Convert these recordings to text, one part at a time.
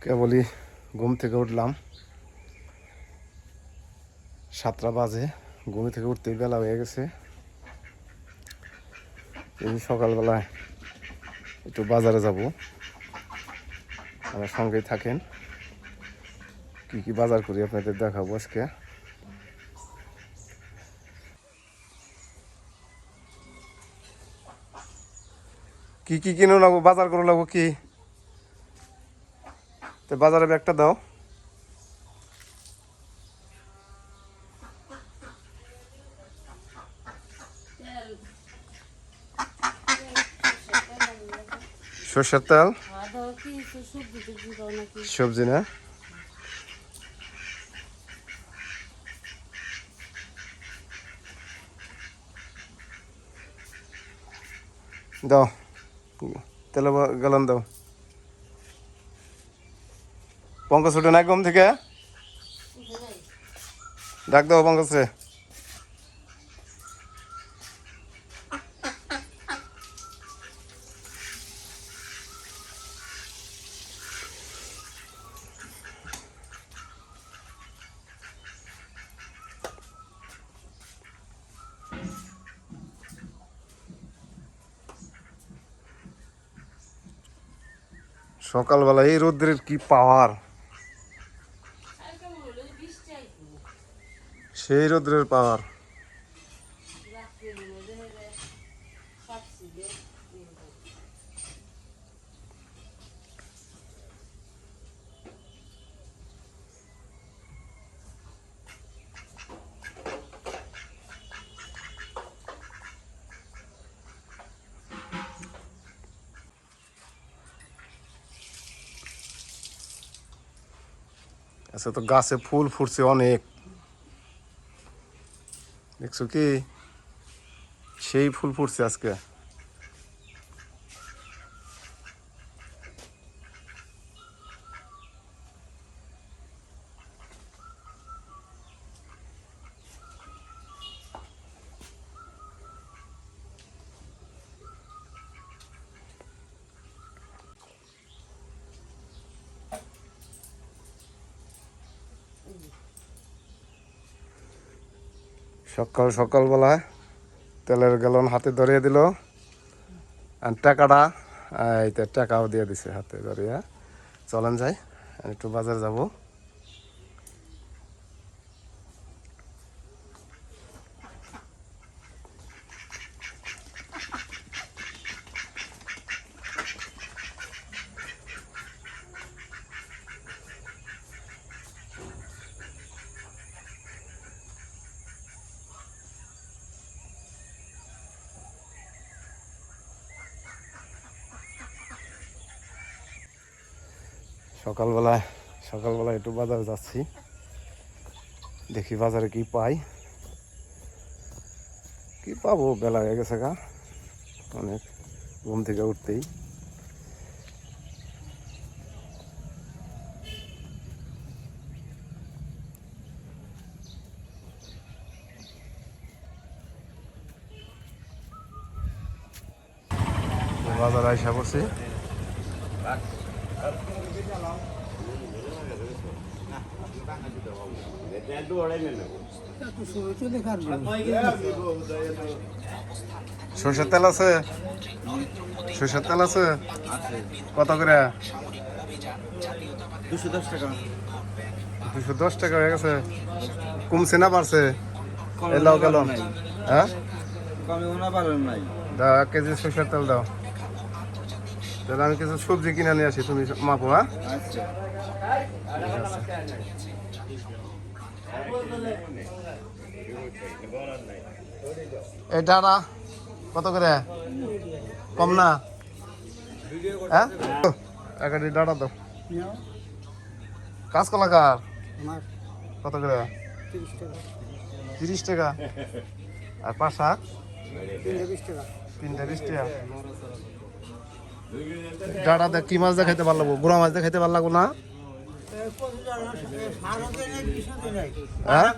কেবলই ঘুম থেকে উঠলাম, 7টা বাজে। ঘুম থেকে উঠতেই বেলা হয়ে গেছে। এই সকালবেলায় একটু বাজারে যাব, আমার সঙ্গেই থাকেন। কি কি বাজার করি আপনাদের দেখাবো আজকে। কি কি কিনে লাগবো, বাজার করে লাগবো কি? তো বাজারে ব্যাগটা দাও। সরষের তেল, সবজি না? দাও, তেল গেলান দাও। পঙ্কজ উঠে নাই ঘুম থেকে? ডাক দাও পঙ্কজ রে। সকালবেলা এই রোদ্রের কি পাওয়ার, সেই রোদ্রের পাওয়ার। আচ্ছা, তো গাছে ফুল ফুটছে অনেক, দেখছো কি? সেই ফুল ফুটছে আজকে। সকালবেলায় তেলের গ্যালন হাতে ধরিয়ে দিল, আর টাকাটা এই তো টাকাও দিয়ে দিছে হাতে ধরিয়া। চলেন যাই, একটু বাজার যাব। সকালবেলায় একটু বাজারে যাচ্ছি, দেখি বাজারে কি পাই। কি পাবো, বেলা হয়ে গেছে গা অনেক, ঘুম থেকে উঠতেই। বাজার আইসা পড়ছি। সরষের তেল আছে? সরষের তেল আছে কত করে? 210 টাকা। 210 টাকা হয়ে গেছে। কমছে না বাড়ছে? এলাও গেল। হ্যাঁ, দাও 1 কেজি সরষের তেল দাও। তাহলে আমি কিছু সবজি কিনে নিয়ে আসি, তুমি মাপো। হ্যাঁ, এই ডাটা কত করে? কম না? হ্যাঁ, একাটি ডাটা দাও। কাঁচকলা কার কত করে? 30 টাকা। আর পাশা 3টা 20 টাকা। ডাটা দেখ, কি মাছ দিয়ে খাইতে ভালো লাগবো? গুড়া মাছ দিয়ে খাইতে ভালো লাগবো না? হ্যাঁ,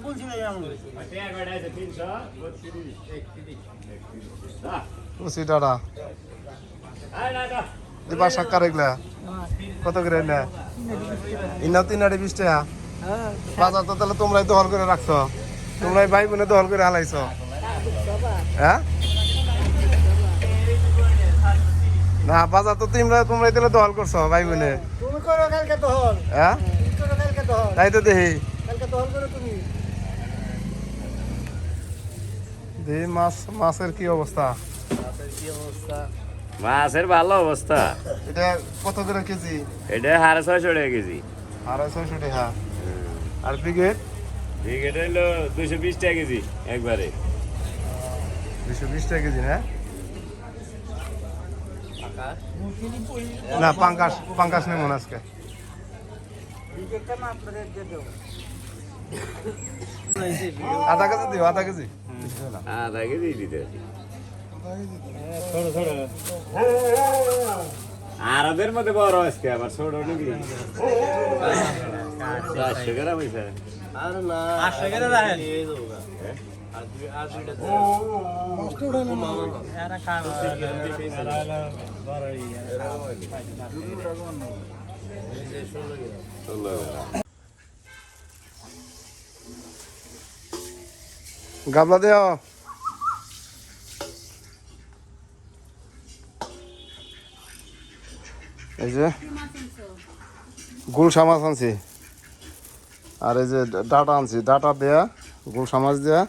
বুঝছি ডাটা দিবা। সাক্কার এগুলা কত করে? না ইনাও 3 20 টাকা বাজার তো তাহলে তোমরাই দহল করে রাখছো তোমরাই ভাই বোনে দহল করে হালাইছো হ্যাঁ না বাজার তো তোমরাই তাহলে দহল করছো ভাই বোনে তুমি করো কালকে দহল হ্যাঁ করো কালকে দহল তাই তো দেখি কালকে দহল করো তুমি দেখি মাছের কি অবস্থা মাছের ভালো অবস্থা এটা কত করে কেজি এটা 650 টাকা কেজি 250 টাকা আর ব্রিগেড এটা হলো 220 টাকা কেজি একবারে 220 টাকা কেজি না না পাঙ্কাশ নেই মনে আজকে বিকেটটা মাত্র রেট দিয়ে দাও আধা কেজি দিও আধা কেজি আধা কেজি দিতে আর ওদের মধ্যে বড় আজকে আবার ছোট নাকি 400 গ্রাম হইছে আর না 800 করে রাখেন নষ্ট উঠে না এরা খাওয়া গাবলা দেও এই যে গুলশা মাছ আনছি আর এই যে ডাটা আনছি ডাটা দেয়া গুলশা মাছ দেয়া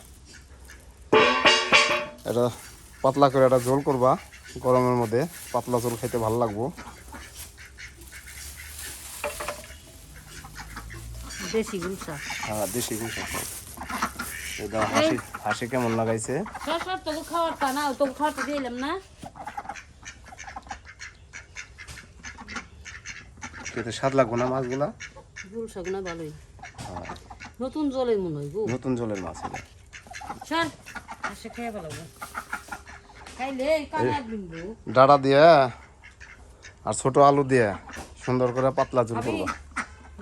এটা পাতলা করে একটা ঝোল করবা গরমের মধ্যে পাতলা ঝোল খেতে ভালো লাগবো দেশি গুলশা হ্যাঁ দেশি গুলশা এটা হাসি কেমন লাগাইছে সব তোকে খাওয়ারটা না তোকে খাওয়ারটা দিলাম না খেতে স্বাদ লাগবো না মাছগুলা গুলশা গুনা ভালোই নতুন জলের মনে হয় গো নতুন জলের মাছ এটা চল আসে খেয়ে ভালো খাইলে কানা বিন্দু ডাটা দিয়ে আর ছোট আলু দিয়ে সুন্দর করে পাতলা ঝোল করবো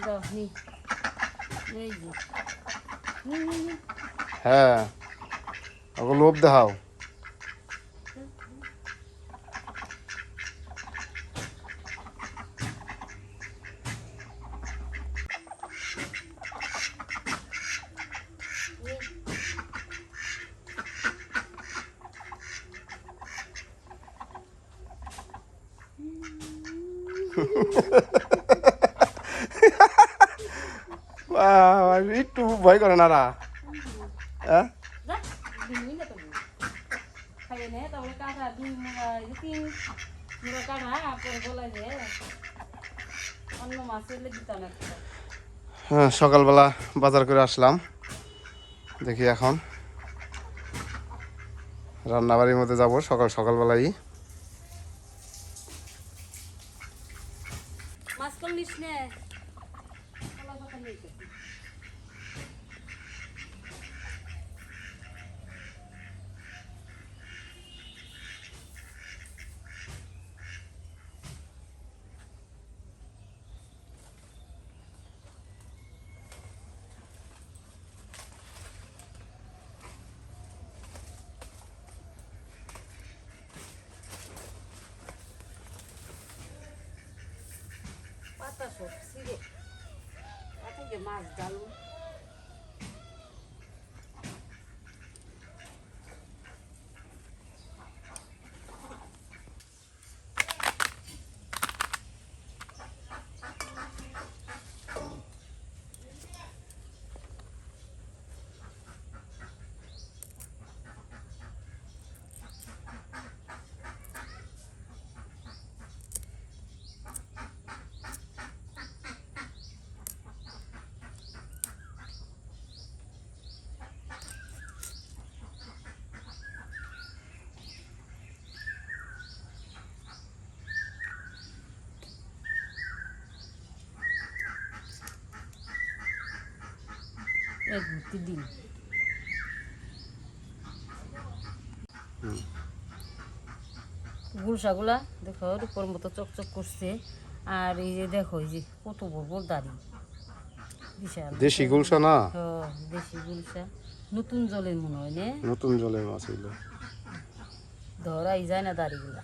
দাও নি এই যে হ্যাঁ ওকে লোভ দেখাও একটু ভয় করে না হ্যাঁ খাইয়ে নে তারপরে কাঁচা দুই মুড়া তিন মুড়া কাঁচা পরে বলাই যে অন্য মাছের লেগে দিতাম একটা হ্যাঁ সকালবেলা বাজার করে আসলাম দেখি এখন রান্নাবাড়ির মধ্যে যাব সকালবেলাই মাছ করলিস নে পাতা সব সিরে পাতা মাছ ডালু এক ঘুরতে দিন গুলশাগুলা দেখো রূপর মতো চকচক করছে আর এই যে দেখো এই যে কত বড় বড় দাড়ি বিশাল দেশি গুলশা না দেশি গুলশা নতুন জলের মনে হয় না নতুন জলের মাছ এগুলো ধরাই যায় না দাড়িগুলা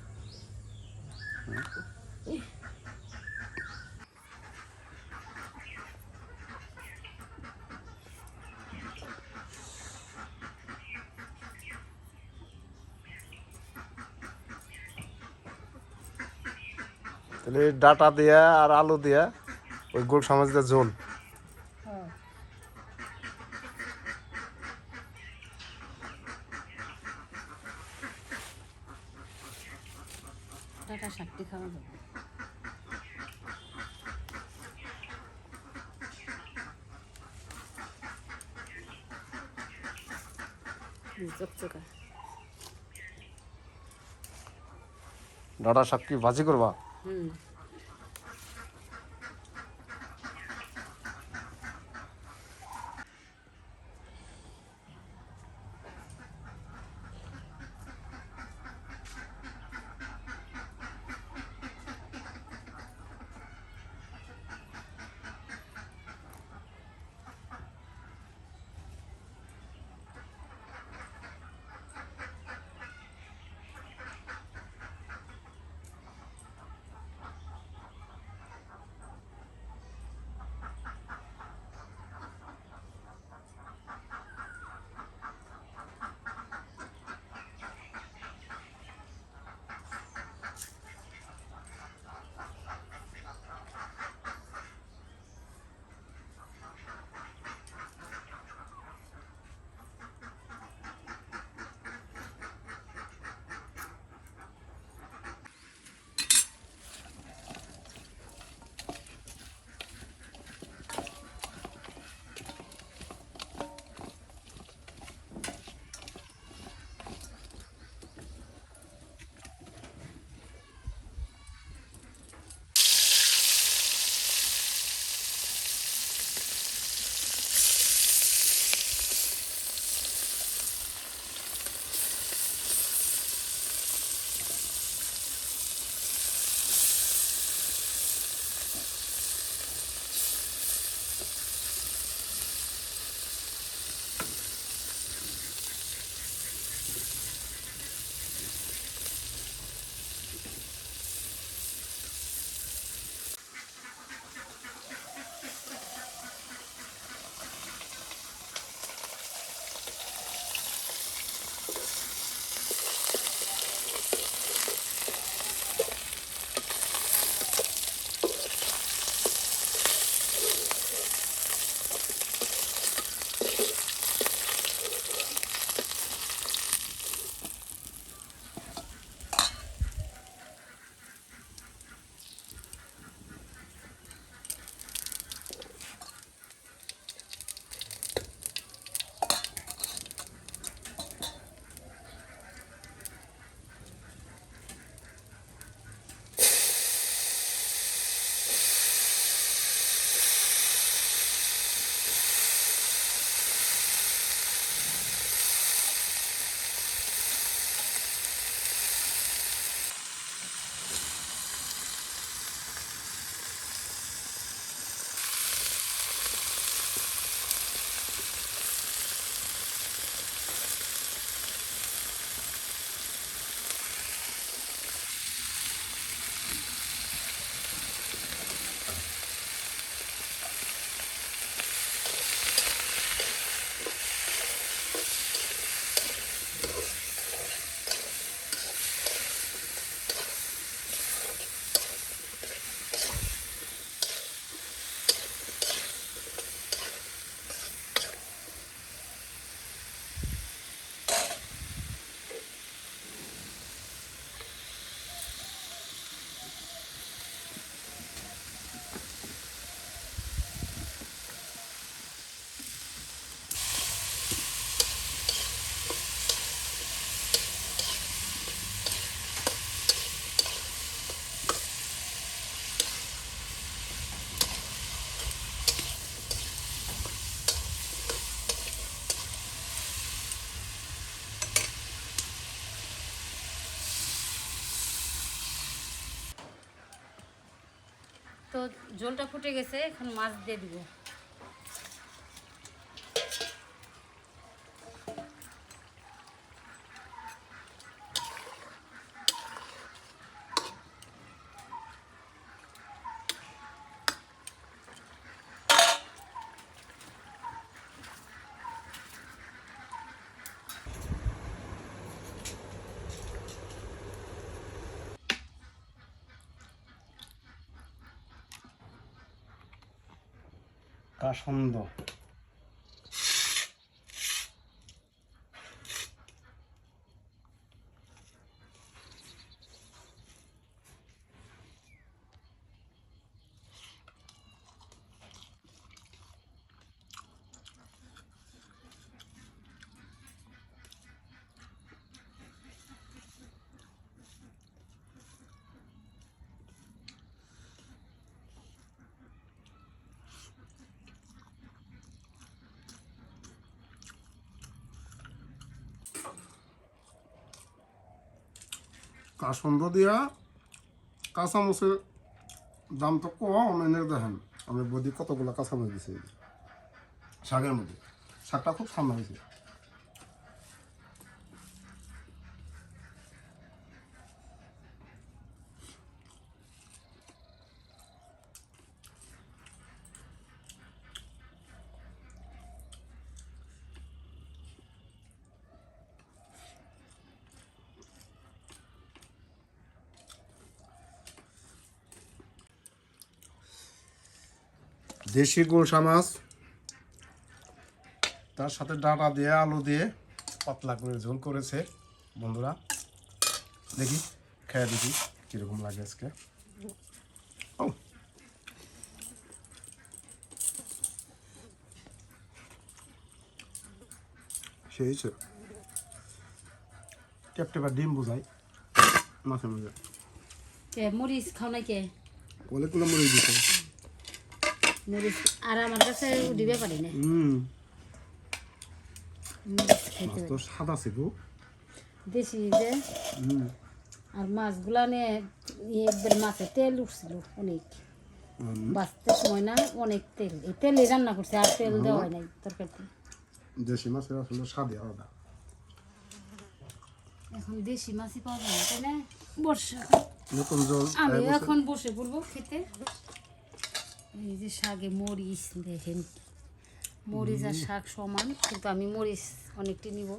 তাহলে এই ডাটা দিয়া আর আলু দিয়া ওই গোল সমাজ দিয়ে ঝোল। হ্যাঁ ডাটা শাকটি খাওয়া যাবে। চকচকা ডাটা শাক কি ভাজি করবা? হুম তো ঝোলটা ফুটে গেছে, এখন মাছ দিয়ে দিব। কাসন্দ কাসন্দ দিয়া কাঁচামরিচের দাম তো কম এনে দেখেন আমি বদি কতগুলো কাঁচামরিচ দিছি শাকের মধ্যে শাকটা খুব ঠান্ডা হয়েছে দেশি গুলশা মাছ তার সাথে ডাঁটা দিয়ে আলু দিয়ে পাতলা করে ঝোল করেছে বন্ধুরা দেখি খেয়ে দেখি কিরকম লাগে আজকে ও সেই টেপটেপা ডিম বোঝাই মাছের মধ্যে কে মরিচ খাও না কে অনেকগুলো মরে দিচ্ছে মরিচ আর আমার কাছে দিবে পারি না মরিচ খাইতে তো সাদা ছিল দেশি যে আর মাছগুলা নিয়ে একবার মাছে তেল উঠছিল অনেক বাঁচতে সময় না অনেক তেল এই তেলে রান্না করছে আর তেল দেওয়া হয় নাই তরকারিতে দেশি মাছের আসলে স্বাদই আলাদা এখন দেশি মাছই পাওয়া যায় না, তাই না বর্ষা নতুন জল আমি এখন বসে পড়বো খেতে এই যে শাকে মরিচ দেখেন মরিচ আর শাক সমান কিন্তু আমি মরিচ অনেকটি নিব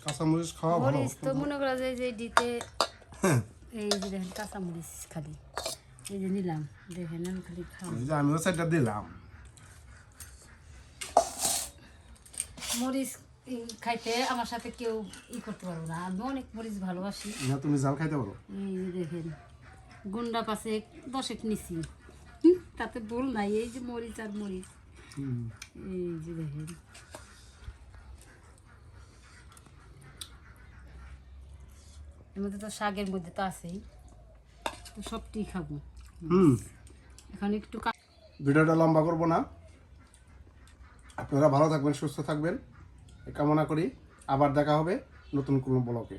কাঁচামরিচ খাওয়া ভালো মরিচ তো মনে করা যায় যে দিতে এই যে দেখেন কাঁচা মরিচ খালি এই যে নিলাম দেখেন আমি খালি খাও এই যে আমিও সেটা দিলাম মরিচ খাইতে আমার সাথে কেউ করতে পারবো না আমি অনেক মরিচ ভালোবাসি না তুমি জাল খাইতে পারো এই যে দেখেন গুন্ডা পাশে 10 নিছি তাতে ভুল নাই এই যে মরিচ আর মরিচ এই যে দেখেন এর মধ্যে তো শাকের মধ্যে তো আছেই তো সবটি খাবো এখন একটু ভিডিওটা লম্বা করবো না আপনারা ভালো থাকবেন সুস্থ থাকবেন এই কামনা করি আবার দেখা হবে নতুন কোনো ব্লগে